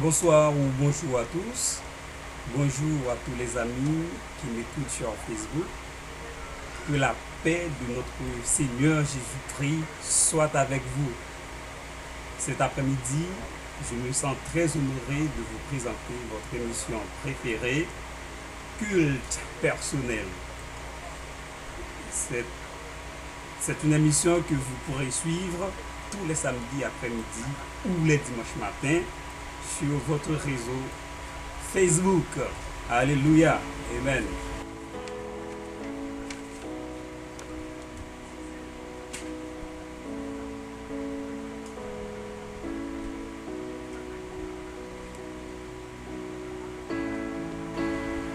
Bonsoir ou bonjour à tous. Bonjour à tous les amis qui m'écoutent sur Facebook. Que la paix de notre Seigneur Jésus-Christ soit avec vous. Cet après-midi, je me sens très honoré de vous présenter votre émission préférée, Culte personnel. C'est une émission que vous pourrez suivre tous les samedis après-midi ou les dimanches matins sur votre réseau Facebook. Alléluia. Amen.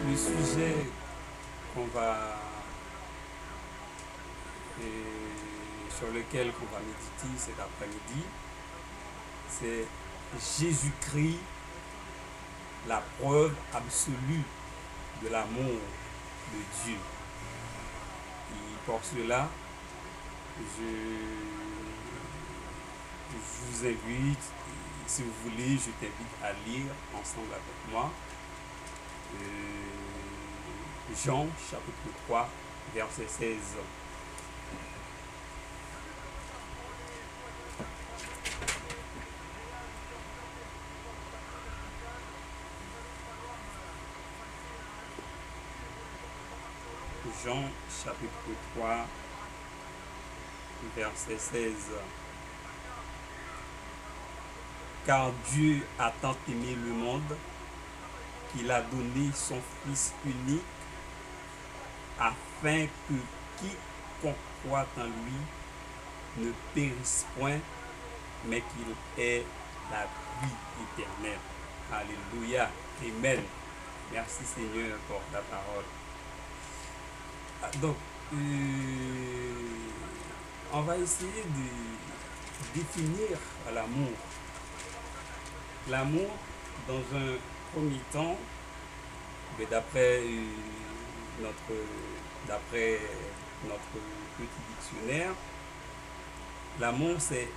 Le sujet qu'on va sur lequel on va méditer cet après-midi, c'est Jésus-Christ, la preuve absolue de l'amour de Dieu. Et pour cela, je vous invite, si vous voulez, je t'invite à lire ensemble avec moi Jean chapitre 3, verset 16. Jean chapitre 3, verset 16. Car Dieu a tant aimé le monde qu'il a donné son Fils unique afin que quiconque croit en lui ne périsse point, mais qu'il ait la vie éternelle. Alléluia. Amen. Merci Seigneur pour ta parole. Donc, on va essayer de définir l'amour. L'amour, dans un premier temps, d'après notre petit dictionnaire, l'amour c'est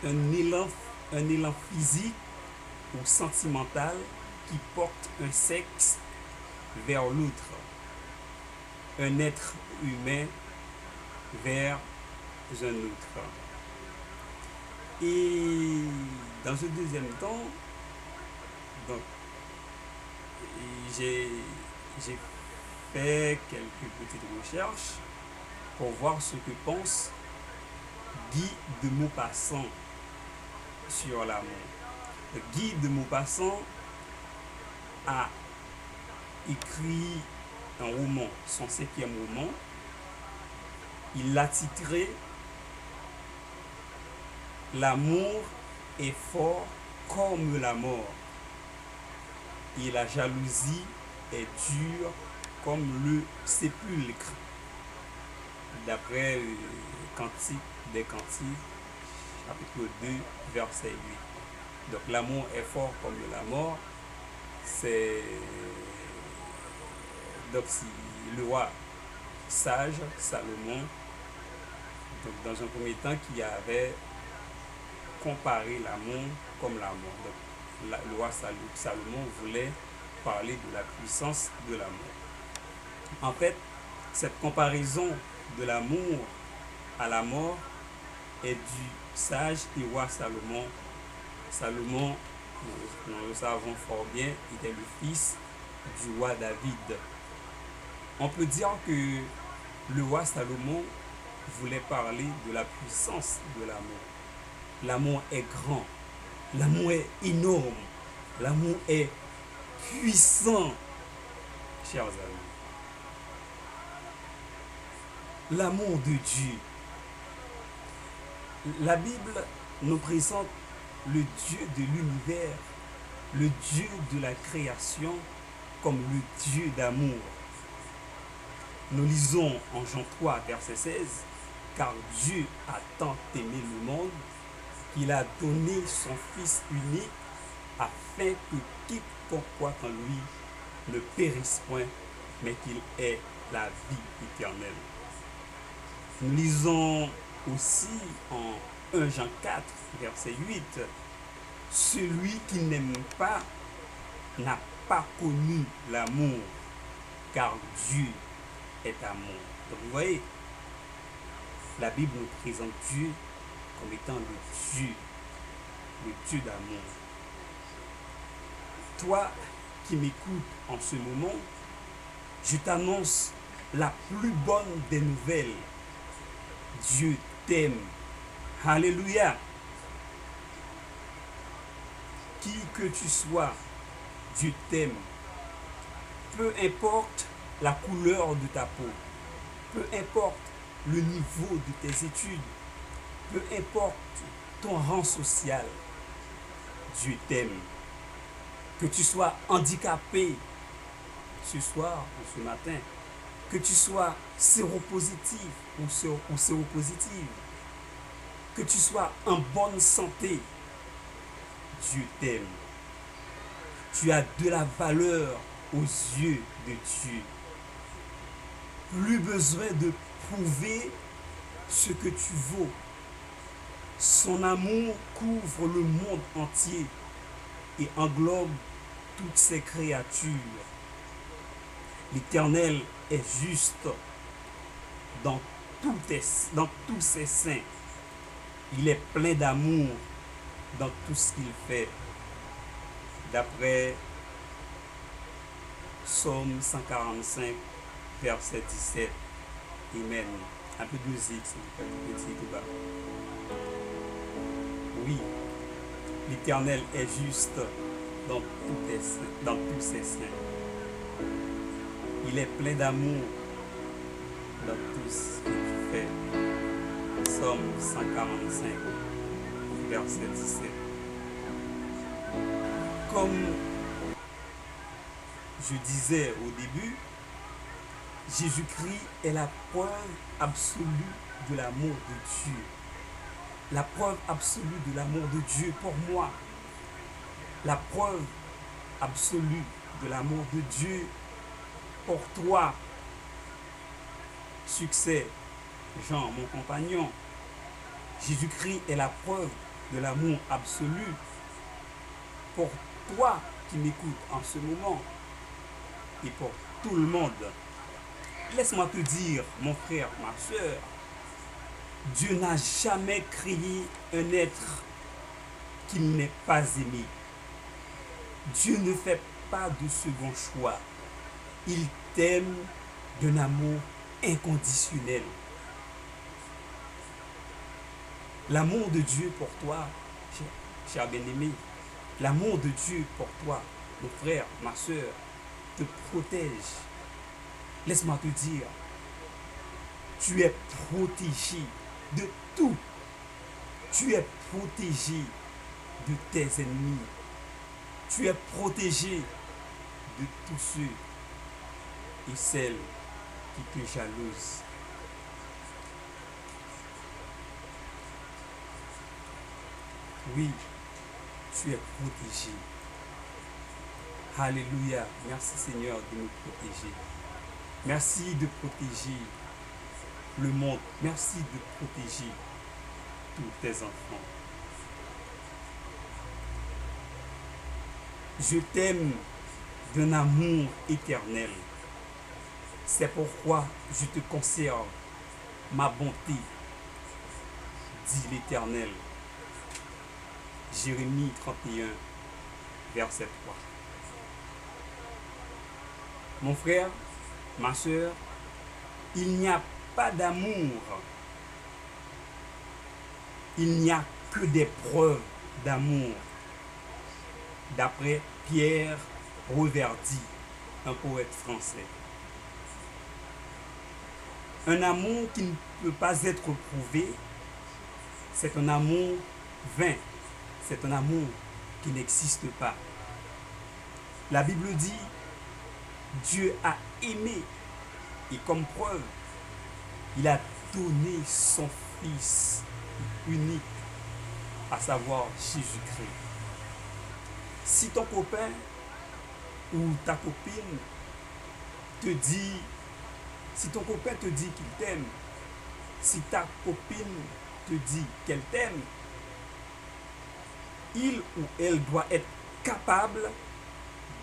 un élan physique ou sentimental qui porte un sexe vers l'autre, un être humain vers un autre. Et dans ce deuxième temps, donc, j'ai fait quelques petites recherches pour voir ce que pense Guy de Maupassant sur l'amour. Guy de Maupassant a écrit un roman, son 5e roman. Il l'a titré L'amour est fort comme la mort et la jalousie est dure comme le sépulcre, d'après Cantique des Cantiques, chapitre 2, verset 8. Donc l'amour est fort comme la mort, c'est donc si le roi sage Salomon, donc dans un premier temps, qui avait comparé l'amour comme la mort. Donc le roi Salomon voulait parler de la puissance de l'amour. En fait, cette comparaison de l'amour à la mort est du sage et roi Salomon. Salomon, nous le savons fort bien, était le fils du roi David. On peut dire que le roi Salomon voulait parler de la puissance de l'amour. L'amour est grand, l'amour est énorme, l'amour est puissant, chers amis. L'amour de Dieu. La Bible nous présente le Dieu de l'univers, le Dieu de la création, comme le Dieu d'amour. Nous lisons en Jean 3, verset 16, car Dieu a tant aimé le monde qu'il a donné son Fils unique afin que quiconque croit en lui ne périsse point, mais qu'il ait la vie éternelle. Nous lisons aussi en 1 Jean 4, verset 8, Celui qui n'aime pas n'a pas connu l'amour, car Dieu est amour. Donc vous voyez, la Bible nous présente Dieu comme étant le Dieu d'amour. Toi qui m'écoutes en ce moment, je t'annonce la plus bonne des nouvelles. Dieu t'aime. Alléluia. Qui que tu sois, Dieu t'aime. Peu importe la couleur de ta peau, peu importe le niveau de tes études, peu importe ton rang social, Dieu t'aime. Que tu sois handicapé ce soir ou ce matin, que tu sois séropositif ou séropositive, que tu sois en bonne santé, Dieu t'aime. Tu as de la valeur aux yeux de Dieu. Plus besoin de prouver ce que tu vaux. Son amour couvre le monde entier et englobe toutes ses créatures. L'Éternel est juste dans tous ses saints. Il est plein d'amour dans tout ce qu'il fait. D'après Psaume 145, verset 17. Amen. Un peu de musique, s'il vous plaît, petit tout bas. Oui, l'Éternel est juste dans tous ses saints. Il est plein d'amour dans tout ce qu'il fait. Psaume 145, verset 17. Comme je disais au début, Jésus-Christ est la preuve absolue de l'amour de Dieu. La preuve absolue de l'amour de Dieu pour moi. La preuve absolue de l'amour de Dieu pour toi. Succès, Jean, mon compagnon. Jésus-Christ est la preuve de l'amour absolu pour toi qui m'écoutes en ce moment et pour tout le monde. Laisse-moi te dire, mon frère, ma soeur, Dieu n'a jamais créé un être qu'il n'ait pas aimé. Dieu ne fait pas de second choix. Il t'aime d'un amour inconditionnel. L'amour de Dieu pour toi, cher bien-aimé, l'amour de Dieu pour toi, mon frère, ma soeur, te protège. Laisse-moi te dire, tu es protégé de tout. Tu es protégé de tes ennemis. Tu es protégé de tous ceux et celles qui te jalousent. Oui, tu es protégé. Alléluia. Merci Seigneur de nous protéger. Merci de protéger le monde. Merci de protéger tous tes enfants. Je t'aime d'un amour éternel. C'est pourquoi je te conserve ma bonté, dit l'Éternel. Jérémie 31, verset 3. Mon frère, ma soeur, il n'y a pas d'amour. Il n'y a que des preuves d'amour. D'après Pierre Reverdy, un poète français. Un amour qui ne peut pas être prouvé, c'est un amour vain. C'est un amour qui n'existe pas. La Bible dit, Dieu a aimé et comme preuve, il a donné son Fils unique, à savoir Jésus-Christ. Si ton copain ou ta copine te dit, si ton copain te dit qu'il t'aime, si ta copine te dit qu'elle t'aime, il ou elle doit être capable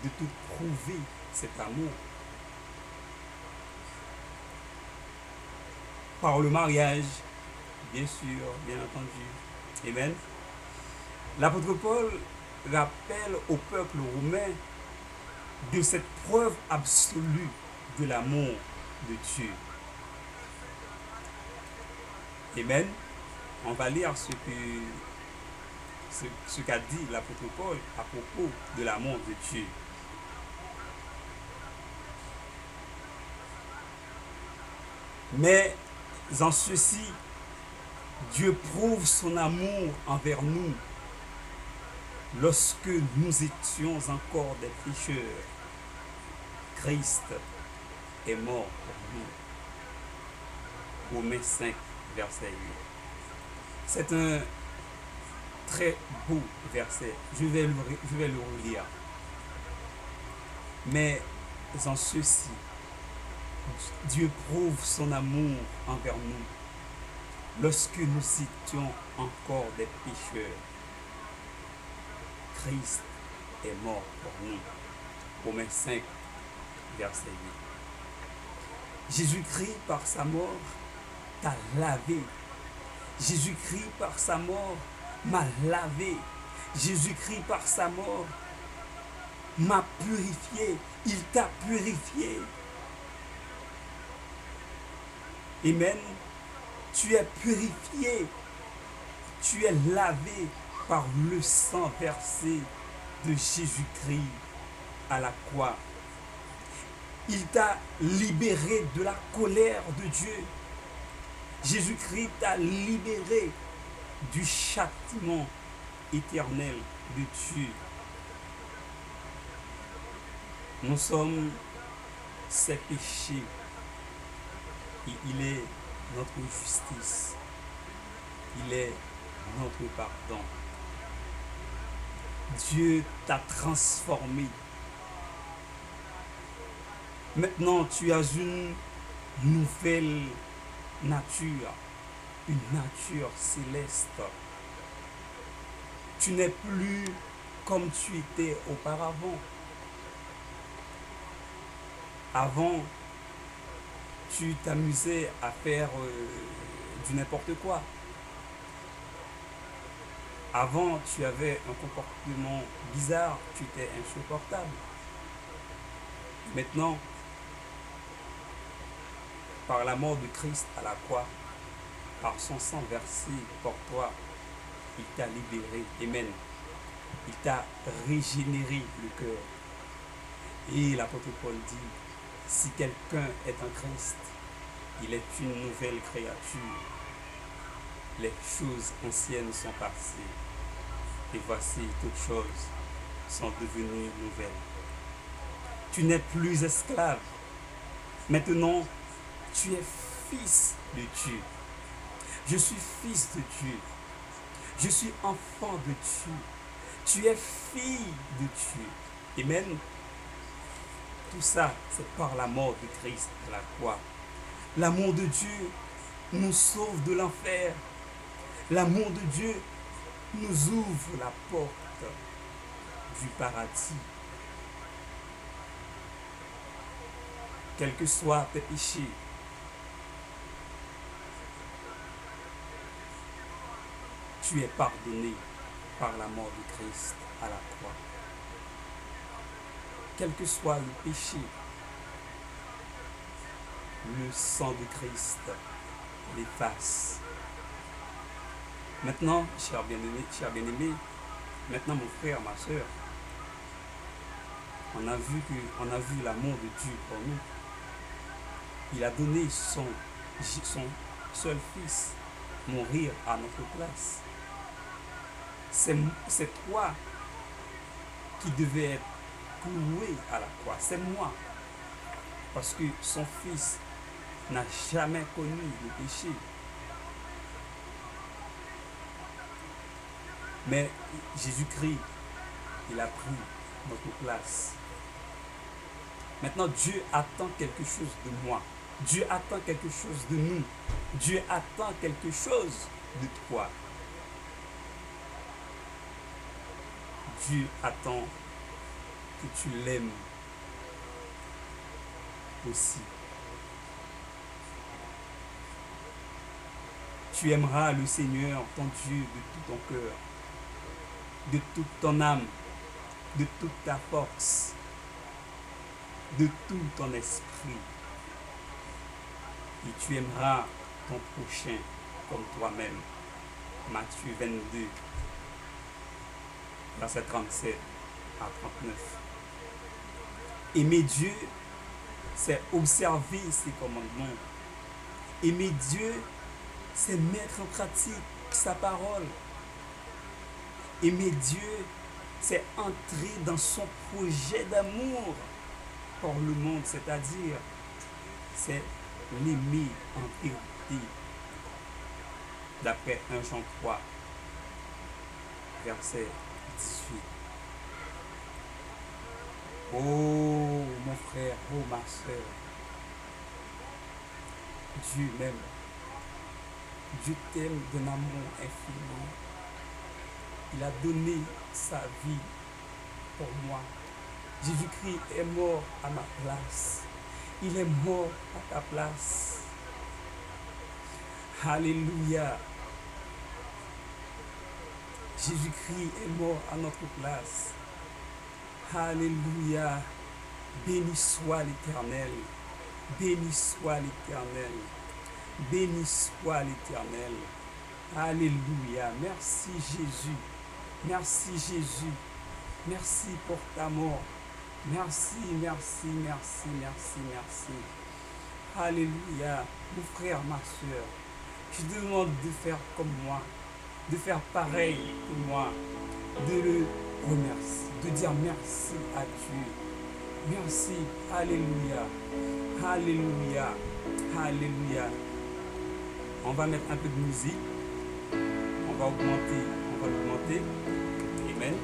de te prouver cet amour. Par le mariage, bien sûr, bien entendu. Amen. L'apôtre Paul rappelle au peuple romain de cette preuve absolue de l'amour de Dieu. Amen. On va lire ce qu'a dit l'apôtre Paul à propos de l'amour de Dieu. Mais en ceci, Dieu prouve son amour envers nous lorsque nous étions encore des pécheurs. Christ est mort pour nous. Romains 5, verset 8. C'est un très beau verset. Je vais le relire. Mais en ceci, Dieu prouve son amour envers nous lorsque nous étions encore des pécheurs. Christ est mort pour nous. Romains 5, verset 8. Jésus-Christ, par sa mort, t'a lavé. Jésus-Christ, par sa mort, m'a lavé. Jésus-Christ, par sa mort, m'a purifié. Il t'a purifié. Amen. Tu es purifié. Tu es lavé par le sang versé de Jésus-Christ à la croix. Il t'a libéré de la colère de Dieu. Jésus-Christ t'a libéré du châtiment éternel de Dieu. Nous sommes ses péchés et il est notre justice. Il est notre pardon. Dieu t'a transformé. Maintenant, tu as une nouvelle nature, une nature céleste. Tu n'es plus comme tu étais auparavant. Avant, tu t'amusais à faire du n'importe quoi. Avant, tu avais un comportement bizarre, tu étais insupportable. Maintenant, par la mort de Christ à la croix, par son sang versé pour toi, il t'a libéré. Amen. Il t'a régénéré le cœur. Et l'apôtre Paul dit, si quelqu'un est en Christ, il est une nouvelle créature. Les choses anciennes sont passées. Et voici, toutes choses sont devenues nouvelles. Tu n'es plus esclave. Maintenant, tu es fils de Dieu. Je suis fils de Dieu. Je suis enfant de Dieu. Tu es fille de Dieu. Amen. Tout ça, c'est par la mort de Christ à la croix. L'amour de Dieu nous sauve de l'enfer. L'amour de Dieu nous ouvre la porte du paradis. Quels que soient tes péchés, tu es pardonné par la mort de Christ à la croix. Quel que soit le péché, le sang de Christ l'efface. Maintenant, cher bien-aimé, maintenant mon frère, ma soeur, on a vu l'amour de Dieu pour nous. Il a donné son seul fils mourir à notre place. C'est toi qui devais être cloué à la croix. C'est moi. Parce que son fils n'a jamais connu le péché. Mais Jésus-Christ, il a pris notre place. Maintenant, Dieu attend quelque chose de moi. Dieu attend quelque chose de nous. Dieu attend quelque chose de toi. Dieu attend que tu l'aimes aussi. Tu aimeras le Seigneur, ton Dieu, de tout ton cœur, de toute ton âme, de toute ta force, de tout ton esprit. Et tu aimeras ton prochain comme toi-même. Matthieu 22, verset 37 à 39. Aimer Dieu, c'est observer ses commandements. Aimer Dieu, c'est mettre en pratique sa parole. Aimer Dieu, c'est entrer dans son projet d'amour pour le monde, c'est-à-dire, c'est l'aimer en vérité. D'après 1 Jean 3, verset 18. Oh mon frère, oh ma soeur, Dieu m'aime. Dieu t'aime d'un amour infini. Il a donné sa vie pour moi. Jésus-Christ est mort à ma place. Il est mort à ta place. Alléluia. Jésus-Christ est mort à notre place. Alléluia. Béni soit l'Éternel. Béni soit l'Éternel. Béni soit l'Éternel. Alléluia. Merci Jésus. Merci Jésus. Merci pour ta mort. Merci, merci, merci, merci, merci. Alléluia. Mon frère, ma soeur, je te demande de faire comme moi, de faire pareil que moi, de le remercier, de dire merci à Dieu. Merci. Alléluia. Alléluia. Alléluia. On va mettre un peu de musique. On va l'augmenter. Amen.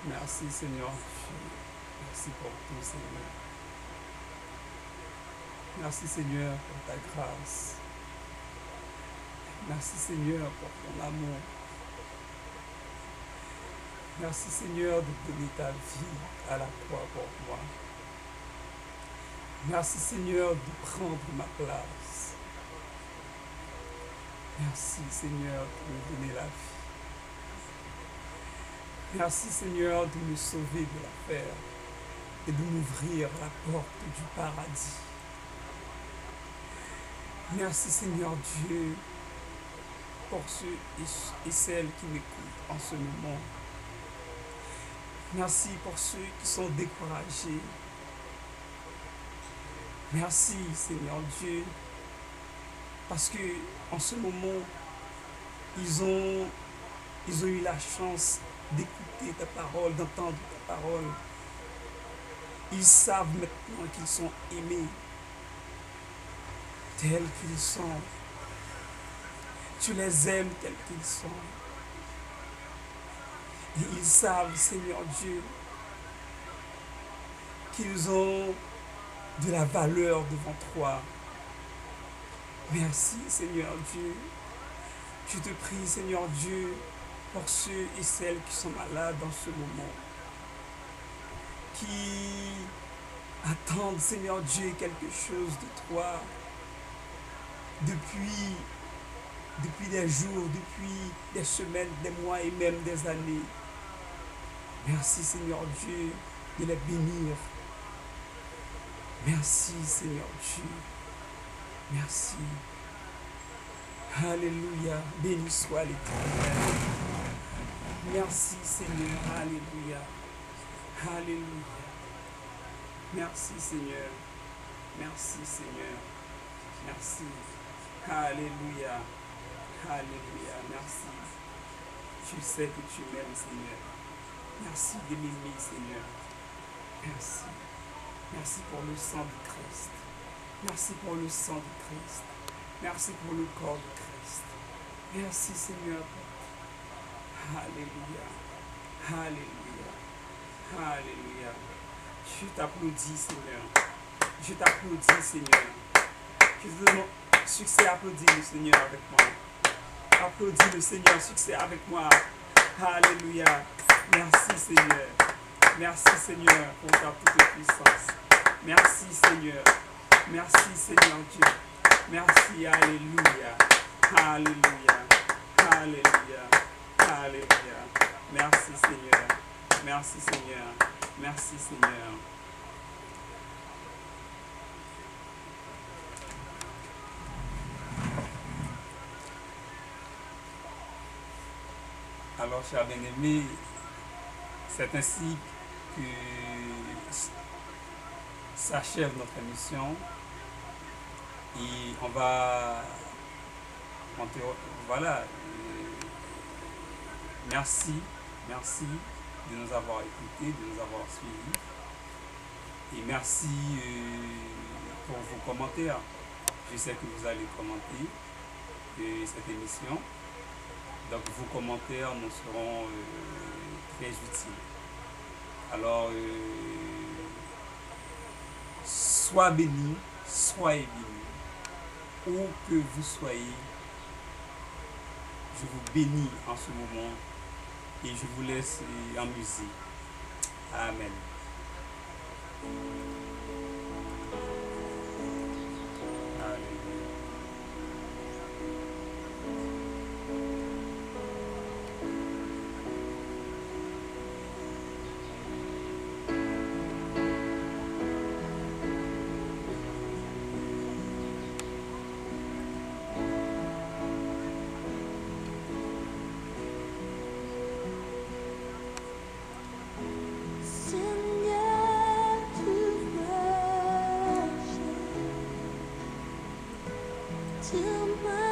Merci Seigneur Dieu. Merci pour tout Seigneur. Merci Seigneur pour ta grâce. Merci Seigneur pour ton amour. Merci Seigneur de donner ta vie à la croix pour moi. Merci Seigneur de prendre ma place. Merci Seigneur de me donner la vie. Merci Seigneur de me sauver de l'enfer et de m'ouvrir la porte du paradis. Merci Seigneur Dieu pour ceux et celles qui m'écoutent en ce moment. Merci pour ceux qui sont découragés. Merci Seigneur Dieu parce que en ce moment ils ont eu la chance d'écouter ta parole, d'entendre ta parole. Ils savent maintenant qu'ils sont aimés tels qu'ils sont. Tu les aimes tels qu'ils sont. Et ils savent, Seigneur Dieu, qu'ils ont de la valeur devant toi. Merci, Seigneur Dieu. Je te prie, Seigneur Dieu, pour ceux et celles qui sont malades dans ce moment, qui attendent, Seigneur Dieu, quelque chose de toi depuis des jours, depuis des semaines, des mois et même des années. Merci, Seigneur Dieu, de les bénir. Merci, Seigneur Dieu. Merci. Alléluia. Béni soit l'Éternel. Merci, Seigneur. Alléluia. Alléluia. Merci, Seigneur. Merci, Seigneur. Merci. Alléluia. Alléluia. Merci. Tu sais que tu m'aimes, Seigneur. Merci de m'aimer, Seigneur. Merci. Merci pour le sang du Christ. Merci pour le sang du Christ. Merci pour le corps du Christ. Merci, Seigneur. Alléluia. Alléluia. Alléluia. Je t'applaudis, Seigneur. Je t'applaudis, Seigneur. Je te demande succès, applaudis le Seigneur avec moi. Applaudis le Seigneur, succès avec moi. Alléluia. Merci, Seigneur. Merci, Seigneur, pour ta toute puissance. Merci, Seigneur. Merci, Seigneur Dieu. Merci, Alléluia. Alléluia. Alléluia. Alléluia. Merci, Seigneur. Merci, Seigneur. Merci, Seigneur. Alors, chers bien-aimés, c'est ainsi que s'achève notre émission. Et on va... Voilà. Merci de nous avoir écoutés, de nous avoir suivis. Et merci pour vos commentaires. Je sais que vous allez commenter cette émission. Donc vos commentaires nous seront très utiles. Alors, sois bénis, soyez bénis. Où que vous soyez, je vous bénis en ce moment et je vous laisse en musique. Amen. Till my